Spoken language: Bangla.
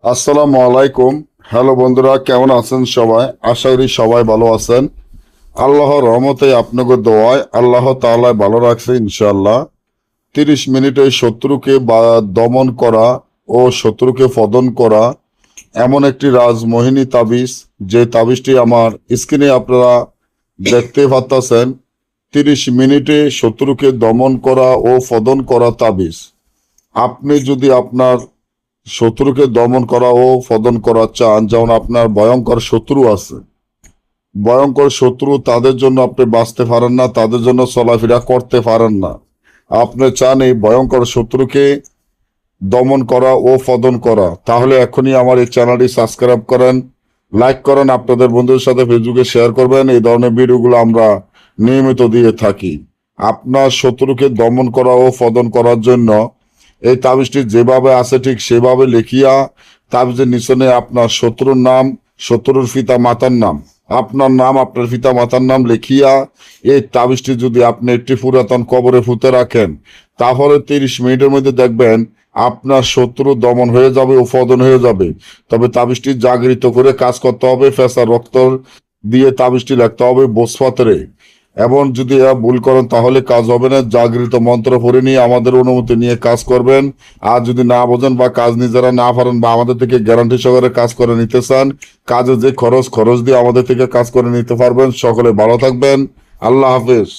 আসসালামু আলাইকুম। হ্যালো বন্ধুরা, কেমন আছেন সবাই? আশা করি সবাই ভালো আছেন। আল্লাহর রহমতে আপনাকে দোয়ায় আল্লাহ তাআলা ভালো রাখছে ইনশাআল্লাহ। 30 মিনিটে শত্রুকে দমন করা ও শত্রুকে পতন করা এমন একটি রাজমোহিনী তাবিজ, যে তাবিজটি আমার স্ক্রিনে আপনারা দেখতে পাচ্ছেন। 30 মিনিটে শত্রুকে দমন করা ও পতন করা তাবিজ। আপনি যদি আপনার শত্রুকে দমন করা ও পতন করা চান, যেমন আপনার ভয়ঙ্কর শত্রু আছে, ভয়ঙ্কর শত্রু, তাদের জন্য আপনি বাঁচতে পারেন না, তাদের জন্য চলাফেরা করতে পারেন না, আপনি চান এই ভয়ঙ্কর শত্রুকে দমন করা ও পতন করা, তাহলে এখনই আমার এই চ্যানেলটি সাবস্ক্রাইব করেন, লাইক করেন, আপনাদের বন্ধুদের সাথে ফেসবুকে শেয়ার করবেন। এই ধরনের ভিডিওগুলো আমরা নিয়মিত দিয়ে থাকি। আপনার শত্রুকে দমন করা ও পতন করার জন্য এই তাবিজটি যেভাবে আছে ঠিক সেভাবে লিখিয়া তাবিজের নিচনে আপনার শত্রুর নাম, শত্রুর পিতা মাতার নাম, আপনার নাম, আপনার পিতা মাতার নাম লিখিয়া এই তাবিজটি যদি আপনি একটি পুরাতন কবরে পুঁতে রাখেন, তাহলে 30 মিনিটের মধ্যে দেখবেন আপনার শত্রু দমন হয়ে যাবে ও পতন হয়ে যাবে। তবে তাবিজটি জাগৃত করে কাজ করতে হবে, ফেসা রক্ত দিয়ে তাবিজটি লিখতে হবে বসপাত্রে। এবং যদি ভুল করেন তাহলে কাজ হবে না। জাগৃত মন্ত্র পড়ে নিয়ে আমাদের অনুমতি নিয়ে কাজ করবেন। আর যদি না বোঝেন বা কাজ নিজেরা না পারেন বা আমাদের থেকে গ্যারান্টি সহকারে কাজ করে নিতে চান, কাজে যে খরচ দিয়ে আমাদের থেকে কাজ করে নিতে পারবেন। সকলে ভালো থাকবেন। আল্লাহ হাফেজ।